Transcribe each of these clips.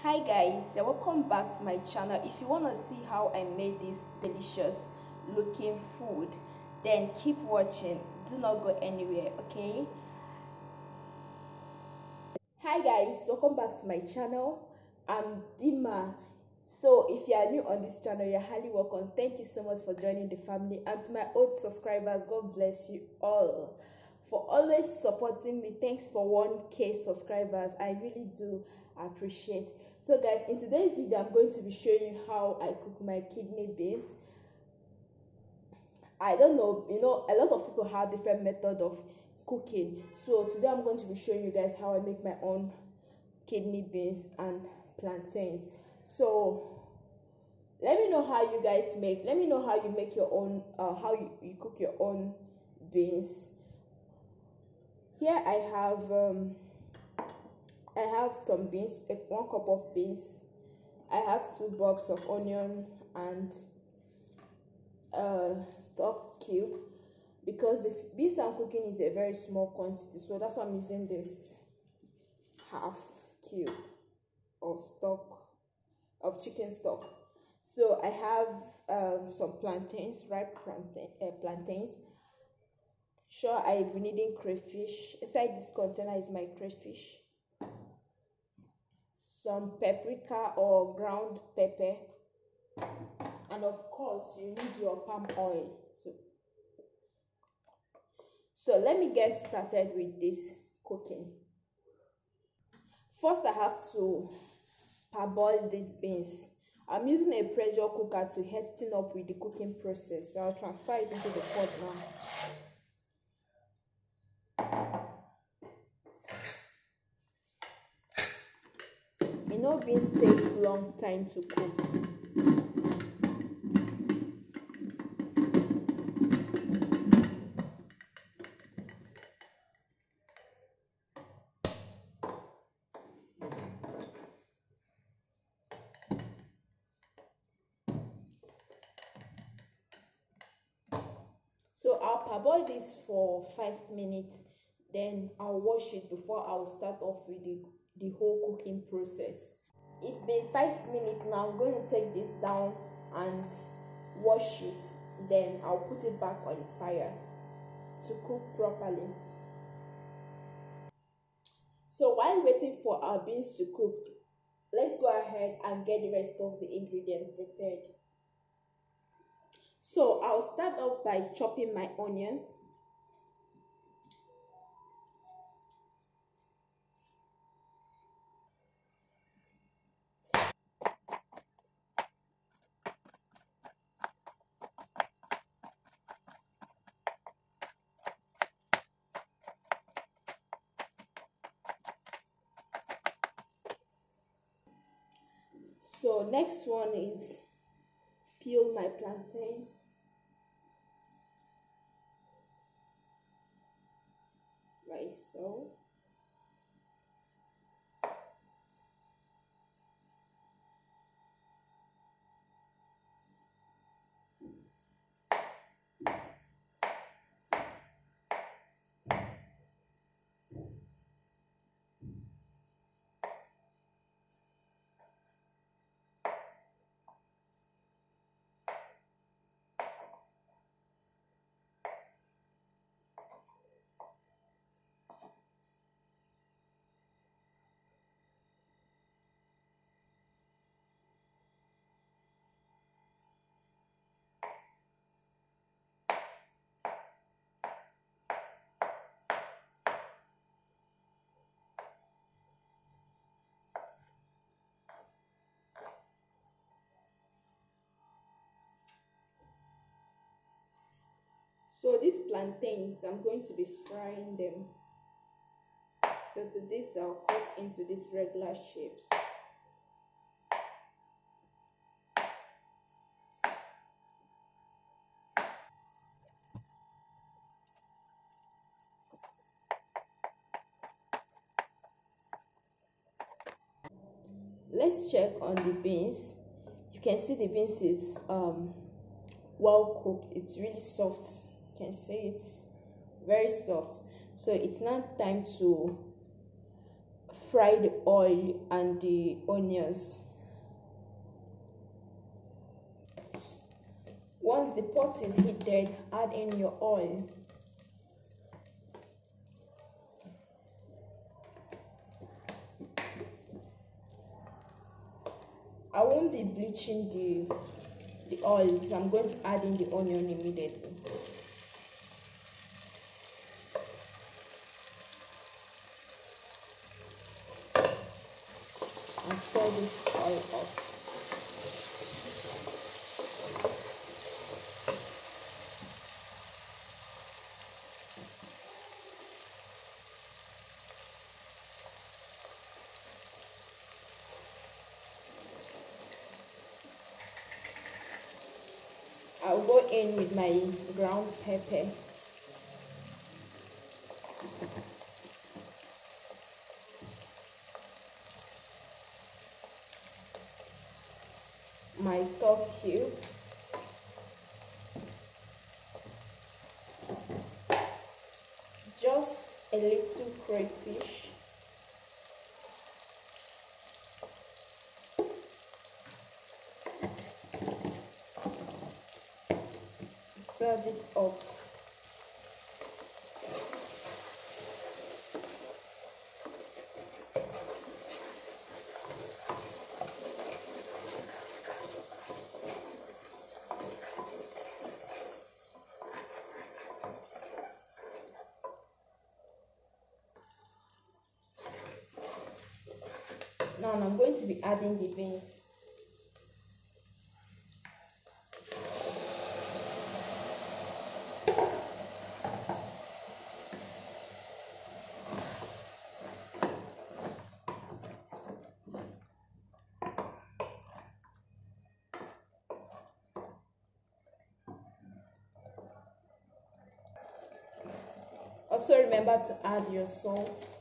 Hi guys, welcome back to my channel. If you want to see how I made this delicious looking food, then keep watching. Do not go anywhere, okay? Hi guys, welcome back to my channel. I'm Dima. So if you are new on this channel, you're highly welcome. Thank you so much for joining the family, and to my old subscribers, God bless you all for always supporting me. Thanks for 1K subscribers. I really do appreciate. So guys, in today's video I'm going to be showing you how I cook my kidney beans. I don't know, a lot of people have different method of cooking, so today I'm going to be showing you guys how I make my own kidney beans and plantains. So let me know how you guys make, let me know how you make your own, how you cook your own beans. Here I have some beans, 1 cup of beans. I have 2 bulbs of onion and stock cube, because the beans I'm cooking is a very small quantity, so that's why I'm using this half cube of chicken stock. So I have some plantains, ripe plantains. Sure, I'll be needing crayfish. Inside this container is my crayfish, some paprika or ground pepper, and of course you need your palm oil too. So let me get started with this cooking. First, I have to parboil these beans. I'm using a pressure cooker to hasten up with the cooking process. So I'll transfer it into the pot now. Beans takes long time to cook. So I'll parboil this for 5 minutes, then I'll wash it before I'll start off with the whole cooking process. It's been 5 minutes now. I'm going to take this down and wash it, then I'll put it back on the fire to cook properly. So while waiting for our beans to cook, let's go ahead and get the rest of the ingredients prepared. So I'll start off by chopping my onions. So next one is peel my plantains. Like so. So these plantains, I'm going to be frying them. So to this, I'll cut into these regular shapes. Let's check on the beans. You can see the beans is well cooked. It's really soft. You can see it's very soft. So it's now time to fry the oil and the onions. Once the pot is heated, add in your oil. I won't be bleaching the oil, so I'm going to add in the onion immediately. And stir this oil up. I'll go in with my ground pepper. My stock cube. Just a little crayfish. Stir this up. Now I'm going to be adding the beans. Also remember to add your salt.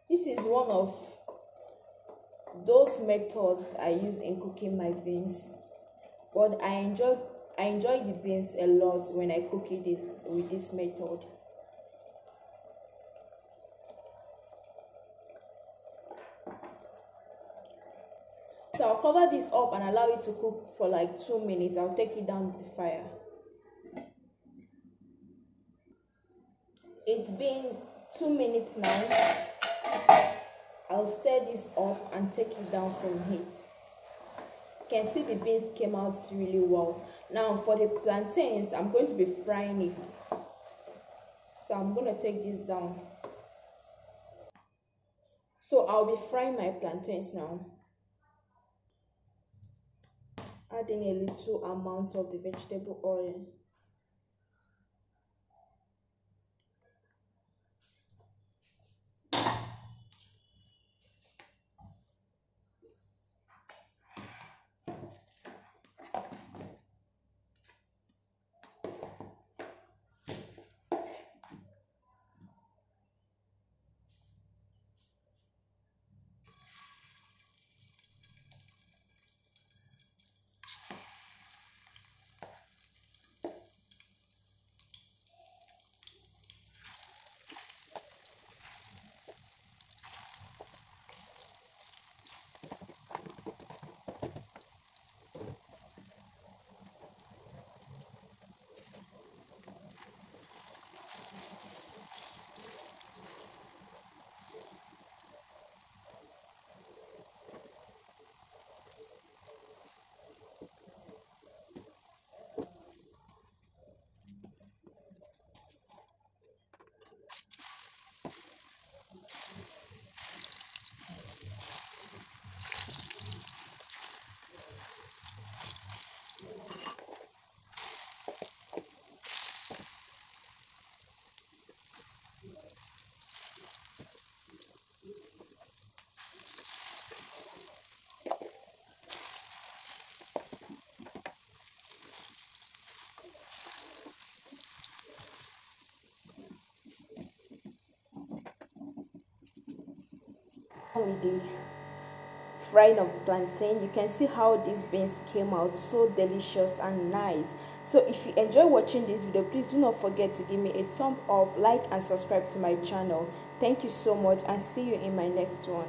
This is one of those methods I use in cooking my beans, but I enjoy the beans a lot when I cook it with this method. So I'll cover this up and allow it to cook for like 2 minutes. I'll take it down the fire. It's been 2 minutes now. I'll stir this up and take it down from heat. You can see the beans came out really well. Now for the plantains, I'm going to be frying it. So I'm going to take this down. So I'll be frying my plantains now. Adding a little amount of the vegetable oil. with the frying of plantain. You can see how these beans came out so delicious and nice. So if you enjoy watching this video, please do not forget to give me a thumb up, like and subscribe to my channel. Thank you so much, and see you in my next one.